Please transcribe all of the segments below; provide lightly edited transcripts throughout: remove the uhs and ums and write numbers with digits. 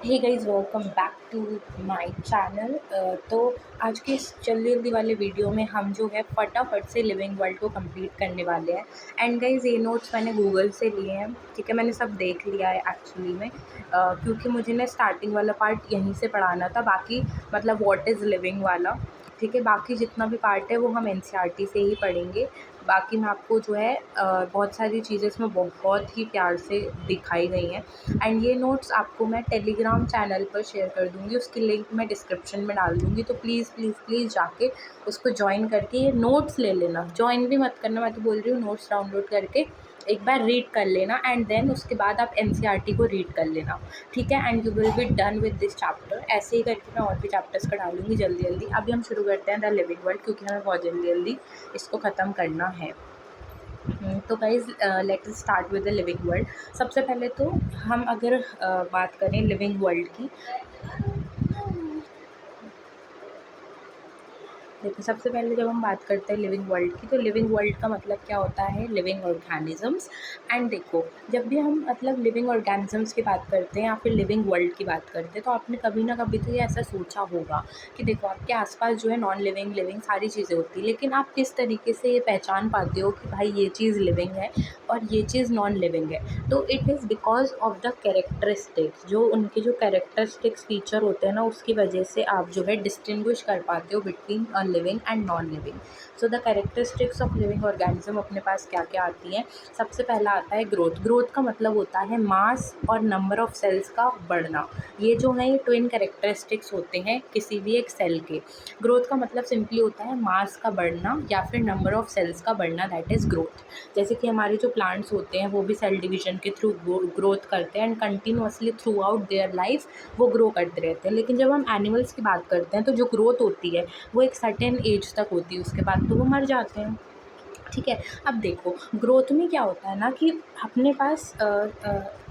Hey guys, welcome back to my channel. तो आज के इस जल्दी जल्दी वाले वीडियो में हम जो है फटाफट से लिविंग वर्ल्ड को कंप्लीट करने वाले हैं। एंड गाइस, ये नोट्स मैंने गूगल से लिए हैं, ठीक है। मैंने सब देख लिया है एक्चुअली में, क्योंकि मुझे ना स्टार्टिंग वाला पार्ट यहीं से पढ़ाना था। बाकी मतलब व्हाट इज़ लिविंग वाला, ठीक है। बाकी जितना भी पार्ट है वो हम एनसीईआरटी से ही पढ़ेंगे। बाकी मैं आपको जो है बहुत सारी चीज़ें इसमें बहुत ही प्यार से दिखाई गई हैं। एंड ये नोट्स आपको मैं टेलीग्राम चैनल पर शेयर कर दूँगी, उसकी लिंक मैं डिस्क्रिप्शन में डाल दूँगी। तो प्लीज़ प्लीज़ प्लीज़ जाके उसको जॉइन करके ये नोट्स ले लेना। जॉइन भी मत करना, मैं तो बोल रही हूँ नोट्स डाउनलोड करके एक बार रीड कर लेना एंड देन उसके बाद आप एनसीईआरटी को रीड कर लेना, ठीक है। And you will be done with this chapter. ऐसे ही करके मैं और भी चैप्टर्स का डालूँगी जल्दी जल्दी। अभी हम शुरू करते हैं द लिविंग वर्ल्ड, क्योंकि हमें बहुत जल्दी जल्दी इसको ख़त्म करना है। तो guys, let us start with the living world. सबसे पहले तो हम अगर बात करें लिविंग वर्ल्ड की, देखो सबसे पहले जब हम बात करते हैं लिविंग वर्ल्ड की, तो लिविंग वर्ल्ड का मतलब क्या होता है? Living organisms. एंड देखो, जब भी हम मतलब लिविंग ऑर्गेनिजम्स की बात करते हैं या फिर लिविंग वर्ल्ड की बात करते हैं, तो आपने कभी ना कभी तो ये ऐसा सोचा होगा कि देखो आपके आसपास जो है नॉन लिविंग लिविंग सारी चीज़ें होती हैं, लेकिन आप किस तरीके से ये पहचान पाते हो कि भाई ये चीज़ लिविंग है और ये चीज़ नॉन लिविंग है? तो it is because of the characteristics, जो उनके जो कैरेक्टरिस्टिक्स फीचर होते हैं ना, उसकी वजह से आप जो है डिस्टिंग्विश कर पाते हो between living and non living. So the characteristics of living organism अपने पास क्या क्या आती हैं? सबसे पहला आता है ग्रोथ। ग्रोथ का मतलब होता है मास और नंबर ऑफ सेल्स का बढ़ना। ये जो है ये ट्विन कैरेक्टरिस्टिक्स होते हैं किसी भी एक सेल के। ग्रोथ का मतलब सिंपली होता है मास का बढ़ना या फिर नंबर ऑफ सेल्स का बढ़ना, दैट इज़ ग्रोथ। जैसे कि हमारे जो प्लांट्स होते हैं वो भी सेल डिवीजन के थ्रू ग्रोथ करते हैं and continuously through out their life वो ग्रो करते रहते हैं। लेकिन जब हम एनिमल्स की बात करते हैं तो जो ग्रोथ होती है वो एक सर्टेन एज तक होती है, उसके बाद तो वो मर जाते हैं, ठीक है। अब देखो ग्रोथ में क्या होता है ना कि अपने पास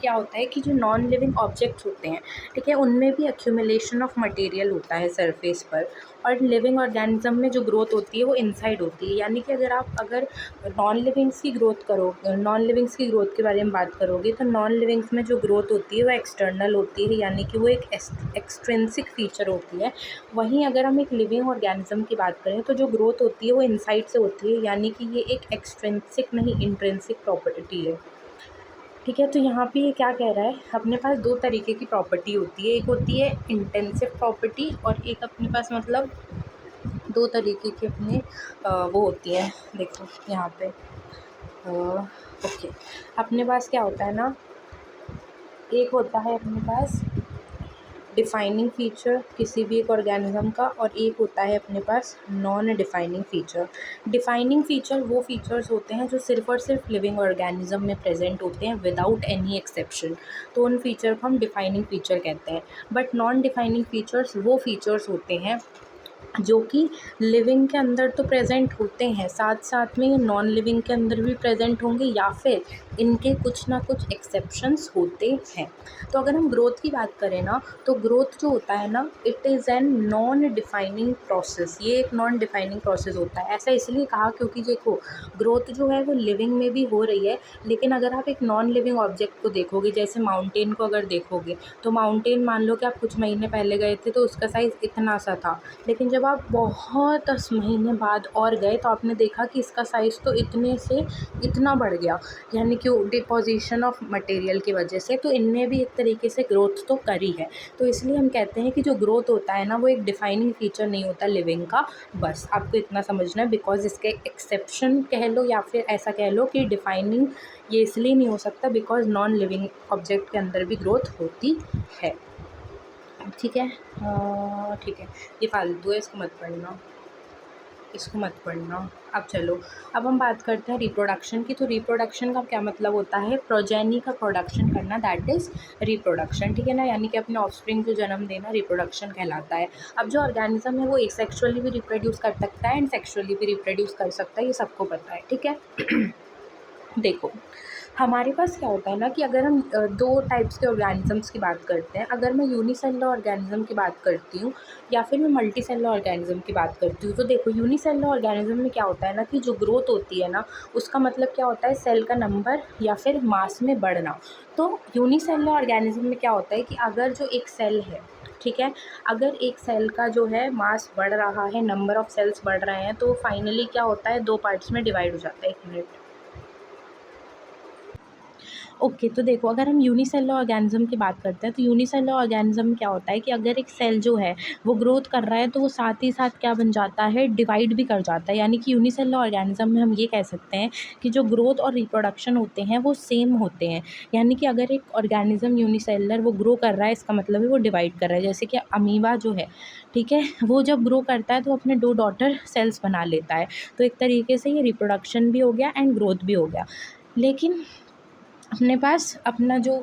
क्या होता है कि जो नॉन लिविंग ऑब्जेक्ट्स होते हैं, ठीक है, उनमें भी एक्यूमुलेशन ऑफ मटेरियल होता है सरफेस पर। और लिविंग ऑर्गेनिज्म में जो ग्रोथ होती है वो इनसाइड होती है। यानी कि अगर नॉन लिविंग्स की ग्रोथ करो, नॉन लिविंग्स की ग्रोथ के बारे में बात करोगे, तो नॉन लिविंग्स में जो ग्रोथ होती है वो एक्सटर्नल होती है, यानी कि वो एक एक्सट्रिंसिक फीचर होती है। वहीं अगर हम एक लिविंग ऑर्गेनिज्म की बात करें तो जो ग्रोथ होती है वो इनसाइड से होती है, यानी कि ये एक एक्सट्रिंसिक नहीं इंट्रिंसिक प्रॉपर्टी है, ठीक है। तो यहाँ पे ये क्या कह रहा है, अपने पास दो तरीके की प्रॉपर्टी होती है। एक होती है इंटेंसिव प्रॉपर्टी और एक अपने पास मतलब दो तरीके की अपने वो होती है। देखो यहाँ पे ओके, अपने पास क्या होता है ना, एक होता है अपने पास डिफाइनिंग फ़ीचर किसी भी एक ऑर्गेनिज्म का, और एक होता है अपने पास non defining feature. Defining feature वो फ़ीचर्स होते हैं जो सिर्फ़ और सिर्फ लिविंग ऑर्गेनिज्म में प्रेजेंट होते हैं विदाउट एनी एक्सेप्शन, तो उन फ़ीचर को हम डिफाइनिंग फ़ीचर कहते हैं। बट नॉन डिफाइनिंग फ़ीचर्स वो फ़ीचर्स होते हैं जो कि लिविंग के अंदर तो प्रेजेंट होते हैं, साथ साथ में ये नॉन लिविंग के अंदर भी प्रेजेंट होंगे या फिर इनके कुछ ना कुछ एक्सेप्शंस होते हैं। तो अगर हम ग्रोथ की बात करें ना, तो ग्रोथ जो होता है ना, it is an non defining process. ये एक नॉन डिफाइनिंग प्रोसेस होता है। ऐसा इसलिए कहा क्योंकि देखो ग्रोथ जो है वो लिविंग में भी हो रही है, लेकिन अगर आप एक नॉन लिविंग ऑब्जेक्ट को देखोगे, जैसे माउंटेन को अगर देखोगे, तो माउंटेन मान लो कि आप कुछ महीने पहले गए थे तो उसका साइज़ इतना सा था, लेकिन जब आप बहुत 10 महीने बाद और गए तो आपने देखा कि इसका साइज़ तो इतने से इतना बढ़ गया, यानी कि डिपोजिशन ऑफ मटेरियल की वजह से। तो इनने भी एक तरीके से ग्रोथ तो करी है। तो इसलिए हम कहते हैं कि जो ग्रोथ होता है ना वो एक डिफाइनिंग फीचर नहीं होता लिविंग का। बस आपको इतना समझना है, बिकॉज इसके एक्सेप्शन कह लो या फिर ऐसा कह लो कि डिफाइनिंग ये इसलिए नहीं हो सकता बिकॉज नॉन लिविंग ऑब्जेक्ट के अंदर भी ग्रोथ होती है, ठीक है। ठीक है, ये फालतू है, इसको मत पढ़ना, इसको मत पढ़ना। अब चलो, अब हम बात करते हैं रिप्रोडक्शन की। तो रिप्रोडक्शन का क्या मतलब होता है? प्रोजेनी का प्रोडक्शन करना, दैट इज़ रिप्रोडक्शन, ठीक है ना। यानी कि अपने ऑफस्प्रिंग को जन्म देना रिप्रोडक्शन कहलाता है। अब जो ऑर्गेनिज्म है वो एसेक्सुअली भी रिप्रोड्यूस कर सकता है एंड सेक्सुअली भी रिप्रोड्यूस कर सकता है, ये सबको पता है, ठीक है। देखो हमारे पास क्या होता है ना कि अगर हम दो टाइप्स के ऑर्गेनिज़म्स की बात करते हैं, अगर मैं यूनिसेलुलर ऑर्गेनिज़म की बात करती हूँ या फिर मैं मल्टीसेलुलर ऑर्गेनिज़म की बात करती हूँ, तो देखो यूनिसेलुलर ऑर्गेनिज़म में क्या होता है ना कि जो ग्रोथ होती है ना, उसका मतलब क्या होता है, सेल का नंबर या फिर मास में बढ़ना। तो यूनिसेलुलर ऑर्गेनिज़म में क्या होता है कि अगर जो एक सेल है, ठीक है, अगर एक सेल का जो है मास बढ़ रहा है, नंबर ऑफ़ सेल्स बढ़ रहे हैं, तो फाइनली क्या होता है, 2 पार्ट्स में डिवाइड हो जाता है। 1 मिनट। ओके, तो देखो अगर हम यूनिसेलुलर ऑर्गेनिज़म की बात करते हैं, तो यूनिसेलुलर ऑर्गेनिज़म में क्या होता है कि अगर एक सेल जो है वो ग्रोथ कर रहा है, तो वो साथ ही साथ क्या बन जाता है, डिवाइड भी कर जाता है। यानी कि यूनिसेलुलर ऑर्गेनिज़म में हम ये कह सकते हैं कि जो ग्रोथ और रिप्रोडक्शन होते हैं वो सेम होते हैं। यानी कि अगर एक ऑर्गेनिज़म यूनिसेलुलर वो ग्रो कर रहा है, इसका मतलब है वो डिवाइड कर रहा है। जैसे कि अमीबा जो है, ठीक है, वो जब ग्रो करता है तो अपने 2 डॉटर सेल्स बना लेता है। तो एक तरीके से ये रिप्रोडक्शन भी हो गया एंड ग्रोथ भी हो गया। लेकिन अपने पास अपना जो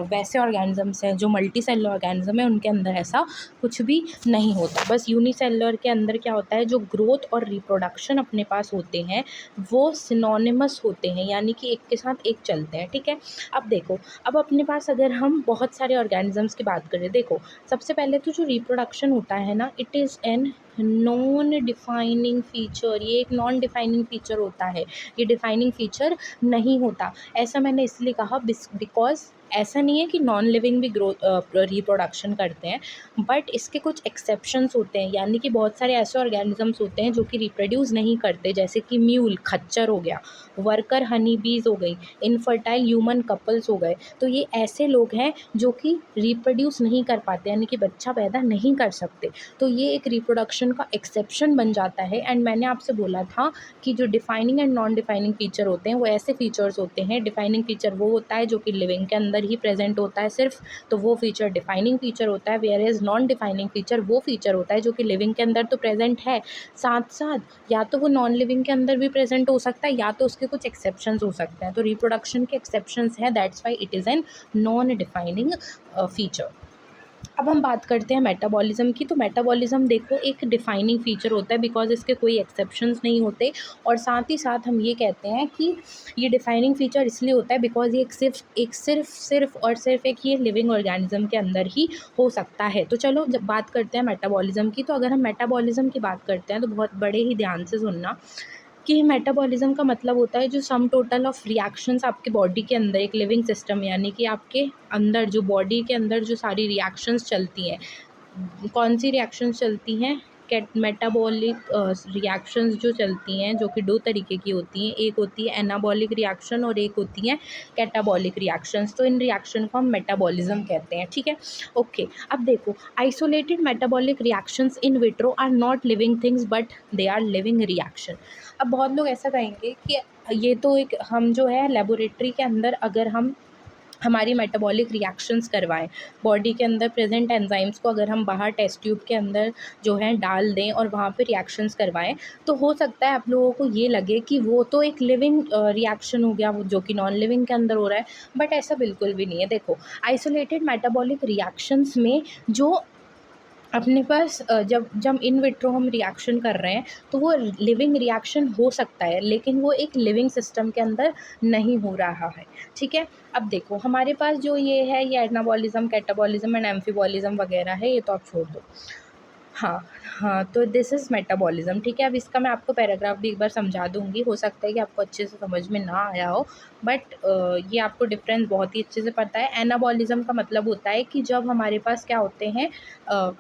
वैसे ऑर्गेनिज़म्स हैं, जो मल्टी सेलुलर ऑर्गेनिज़म है, उनके अंदर ऐसा कुछ भी नहीं होता। बस यूनिसेलुलर के अंदर क्या होता है, जो ग्रोथ और रिप्रोडक्शन अपने पास होते हैं वो सिनोनिमस होते हैं, यानी कि एक के साथ एक चलते हैं, ठीक है। अब देखो, अब अपने पास अगर हम बहुत सारे ऑर्गेनिज़म्स की बात करें, देखो सबसे पहले तो जो रिप्रोडक्शन होता है ना, it is an non defining feature. ये एक नॉन डिफाइनिंग फीचर होता है, ये डिफाइनिंग फीचर नहीं होता। ऐसा मैंने इसलिए कहा बिकॉज़ ऐसा नहीं है कि नॉन लिविंग भी ग्रोथ रिप्रोडक्शन करते हैं, बट इसके कुछ एक्सेप्शंस होते हैं। यानी कि बहुत सारे ऐसे ऑर्गेनिजम्स होते हैं जो कि रिप्रोड्यूस नहीं करते, जैसे कि म्यूल खच्चर हो गया, वर्कर हनी बीज हो गई, इनफर्टाइल ह्यूमन कपल्स हो गए। तो ये ऐसे लोग हैं जो कि रिप्रोड्यूस नहीं कर पाते, यानी कि बच्चा पैदा नहीं कर सकते। तो ये एक रिप्रोडक्शन का एक्सेप्शन बन जाता है। एंड मैंने आपसे बोला था कि जो defining and non defining feature होते हैं वो ऐसे फीचर्स होते हैं। डिफाइनिंग फीचर वो होता है जो कि लिविंग के अंदर ही प्रेजेंट होता है सिर्फ, तो वो फीचर डिफाइनिंग फीचर होता है। Where is non defining feature वो फीचर होता है जो कि लिविंग के अंदर तो प्रेजेंट है, साथ साथ या तो वो नॉन लिविंग के अंदर भी प्रेजेंट हो सकता है, या तो उसके कुछ एक्सेप्शंस हो सकते हैं। तो रिप्रोडक्शन के एक्सेप्शंस हैं, that's why it is an non defining feature. अब हम बात करते हैं मेटाबॉलिज़्म की। तो मेटाबॉलिज़्म देखो एक डिफाइनिंग फ़ीचर होता है, बिकॉज़ इसके कोई एक्सेप्शंस नहीं होते। और साथ ही साथ हम ये कहते हैं कि ये डिफाइनिंग फ़ीचर इसलिए होता है बिकॉज़ ये सिर्फ़ एक ये लिविंग ऑर्गेनिज़्म के अंदर ही हो सकता है। तो चलो जब बात करते हैं मेटाबॉलिज़्म की, तो अगर हम मेटाबॉलिज़्म की बात करते हैं तो बहुत बड़े ही ध्यान से सुनना कि मेटाबॉलिज़्म का मतलब होता है जो सम टोटल ऑफ रिएक्शंस आपके बॉडी के अंदर, एक लिविंग सिस्टम, यानी कि आपके अंदर जो बॉडी के अंदर जो सारी रिएक्शंस चलती हैं, कौन सी रिएक्शंस चलती हैं, कैट मेटाबॉलिक रिएक्शंस जो चलती हैं, जो कि 2 तरीके की होती हैं। एक होती है एनाबॉलिक रिएक्शन और एक होती है कैटाबॉलिक रिएक्शंस। तो इन रिएक्शन को हम मेटाबॉलिज़्म कहते हैं, ठीक है। ओके, अब देखो isolated metabolic reactions in vitro are not living things but they are living reaction. अब बहुत लोग ऐसा कहेंगे कि ये तो एक हम जो है लेबोरेटरी के अंदर अगर हम हमारी मेटाबॉलिक रिएक्शंस करवाएं, बॉडी के अंदर प्रेजेंट एंजाइम्स को अगर हम बाहर टेस्ट ट्यूब के अंदर जो है डाल दें और वहाँ पे रिएक्शंस करवाएं, तो हो सकता है आप लोगों को ये लगे कि वो तो एक लिविंग रिएक्शन हो गया, वो जो कि नॉन लिविंग के अंदर हो रहा है। बट ऐसा बिल्कुल भी नहीं है। देखो आइसोलेटेड मेटाबॉलिक रिएक्शंस में जो अपने पास जब जब इन विट्रो हम रिएक्शन कर रहे हैं, तो वो लिविंग रिएक्शन हो सकता है, लेकिन वो एक लिविंग सिस्टम के अंदर नहीं हो रहा है, ठीक है। अब देखो हमारे पास जो ये है, ये एनाबॉलिज्म, कैटाबॉलिज्म एंड एम्फीबॉलिज्म वगैरह है, ये तो आप छोड़ दो। हाँ, हाँ, तो दिस इज़ मेटाबॉलिज्म, ठीक है। अब इसका मैं आपको पैराग्राफ भी एक बार समझा दूँगी, हो सकता है कि आपको अच्छे से समझ में ना आया हो, बट ये आपको डिफरेंस बहुत ही अच्छे से पता है। एनाबॉलिज्म का मतलब होता है कि जब हमारे पास क्या होते हैं, अ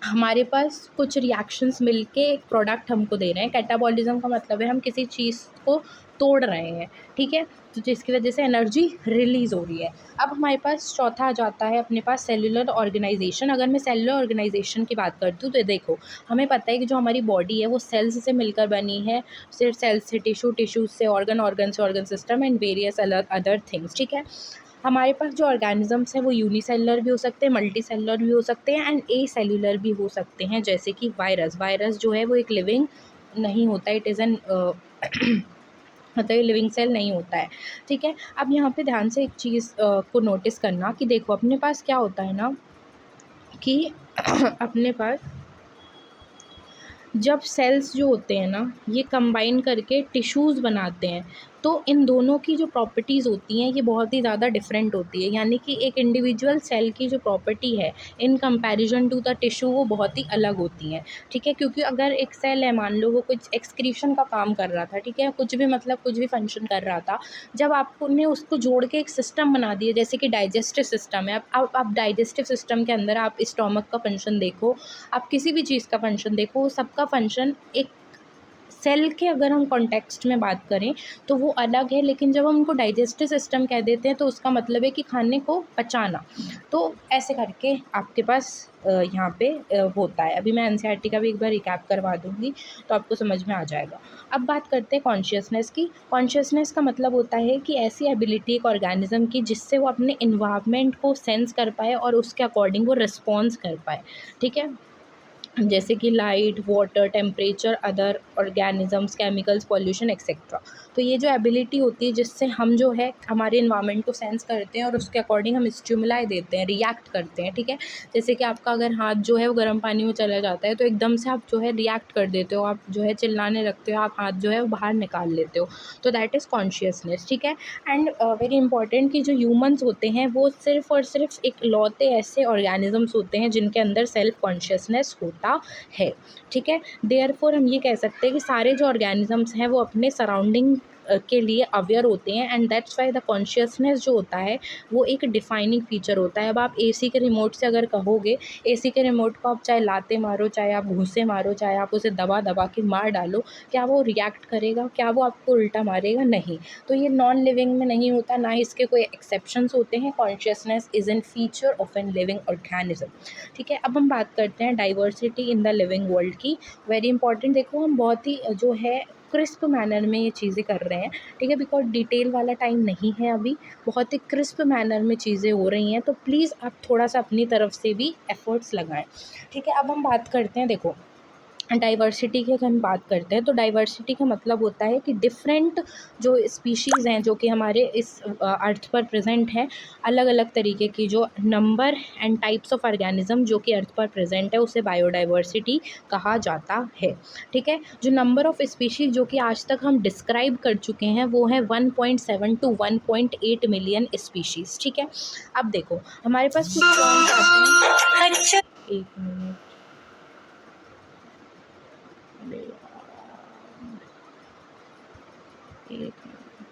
हमारे पास कुछ रिएक्शंस मिलके एक प्रोडक्ट हमको दे रहे हैं। कैटाबॉलिज़्म का मतलब है हम किसी चीज़ को तोड़ रहे हैं, ठीक है? तो जिसकी वजह से एनर्जी रिलीज़ हो रही है। अब हमारे पास चौथा आ जाता है अपने पास सेल्युलर ऑर्गेनाइजेशन। अगर मैं सेल्युलर ऑर्गेनाइजेशन की बात करती हूँ, तो देखो हमें पता है कि जो हमारी बॉडी है वो सेल्स से मिलकर बनी है। सिर्फ सेल्स से टिश्यू, टिश्यू से ऑर्गन, ऑर्गन से organ system and various other things, ठीक है? हमारे पास जो ऑर्गेनिज़म्स हैं वो यूनिसेलुलर भी हो सकते हैं, मल्टी सेलुलर भी हो सकते हैं एंड ए सेलुलर भी हो सकते हैं, जैसे कि वायरस जो है वो एक लिविंग नहीं होता, इट इज़ एन मतलब ये लिविंग सेल नहीं होता है, ठीक है। अब यहाँ पे ध्यान से एक चीज़ को नोटिस करना कि देखो अपने पास क्या होता है ना कि अपने पास जब सेल्स जो होते हैं ना, ये कंबाइन करके टिश्यूज़ बनाते हैं, तो इन दोनों की जो प्रॉपर्टीज़ होती हैं ये बहुत ही ज़्यादा डिफरेंट होती है, यानी कि एक इंडिविजुअल सेल की जो प्रॉपर्टी है in comparison to the tissue वो बहुत ही अलग होती हैं, ठीक है। क्योंकि अगर एक सेल है, मान लो वो कुछ एक्सक्रीशन का काम कर रहा था, ठीक है, कुछ भी मतलब कुछ भी फंक्शन कर रहा था, जब आपने उसको जोड़ के एक सिस्टम बना दिया, जैसे कि डाइजेस्टिव सिस्टम है, अब आप डाइजेस्टिव सिस्टम के अंदर आप स्टोमक का फंक्शन देखो, आप किसी भी चीज़ का फंक्शन देखो, सबका फंक्शन एक सेल के अगर हम कॉन्टेक्स्ट में बात करें तो वो अलग है, लेकिन जब हम उनको डाइजेस्टिव सिस्टम कह देते हैं तो उसका मतलब है कि खाने को पचाना। तो ऐसे करके आपके पास यहाँ पे होता है। अभी मैं एनसीईआरटी का भी एक बार रिकैप करवा दूँगी तो आपको समझ में आ जाएगा। अब बात करते हैं कॉन्शियसनेस की। कॉन्शियसनेस का मतलब होता है कि ऐसी एबिलिटी एक ऑर्गेनिज्म की जिससे वो अपने एनवायरनमेंट को सेंस कर पाए और उसके अकॉर्डिंग वो रिस्पॉन्स कर पाए, ठीक है। जैसे कि light, water, temperature, other organisms, chemicals, pollution etcetera. तो ये जो एबिलिटी होती है जिससे हम जो है हमारे इन्वायरमेंट को सेंस करते हैं और उसके अकॉर्डिंग हम स्टिमुलाई देते हैं, रिएक्ट करते हैं, ठीक है। जैसे कि आपका अगर हाथ जो है वो गर्म पानी में चला जाता है तो एकदम से आप जो है रिएक्ट कर देते हो, आप जो है चिल्लाने लगते हो, आप हाथ जो है वो बाहर निकाल लेते हो। तो दैट इज़ कॉन्शियसनेस, ठीक है। एंड वेरी इंपॉर्टेंट कि जो ह्यूमन्स होते हैं वो सिर्फ़ और सिर्फ इकलौते ऐसे ऑर्गेनिजम्स होते हैं जिनके अंदर सेल्फ कॉन्शियसनेस होता है, ठीक है। देयरफॉर हम ये कह सकते हैं कि सारे जो ऑर्गेनिजम्स हैं वो अपने सराउंडिंग के लिए अवेयर होते हैं, and that's why the consciousness जो होता है वो एक डिफाइनिंग फीचर होता है। अब आप एसी के रिमोट से अगर कहोगे, एसी के रिमोट को आप चाहे लाते मारो, चाहे आप घूंसे मारो, चाहे आप उसे दबा दबा के मार डालो, क्या वो रिएक्ट करेगा? क्या वो आपको उल्टा मारेगा? नहीं। तो ये नॉन लिविंग में नहीं होता, ना ही इसके कोई एक्सेप्शंस होते हैं। Consciousness is an feature of an living organism, ठीक है। अब हम बात करते हैं diversity in the living world की। वेरी इंपॉर्टेंट, देखो हम बहुत ही जो है क्रिस्प मैनर में ये चीज़ें कर रहे हैं, ठीक है, बिकॉज डिटेल वाला टाइम नहीं है अभी, बहुत ही क्रिस्प मैनर में चीज़ें हो रही हैं, तो प्लीज़ आप थोड़ा सा अपनी तरफ से भी एफ़र्ट्स लगाएं, ठीक है। अब हम बात करते हैं, देखो डाइवर्सिटी की अगर हम बात करते हैं तो डाइवर्सिटी का मतलब होता है कि डिफरेंट जो स्पीशीज़ हैं जो कि हमारे इस अर्थ पर प्रेजेंट हैं, अलग अलग तरीके की जो number and types of organism जो कि अर्थ पर प्रेजेंट है उसे बायोडाइवर्सिटी कहा जाता है, ठीक है। जो नंबर ऑफ स्पीशीज़ जो कि आज तक हम डिस्क्राइब कर चुके हैं वो है 1.7 टू 1.8 मिलियन स्पीशीज़, ठीक है। अब देखो हमारे पास कुछ पॉइंट्स आते हैं, एक मिनट, एक मिनट,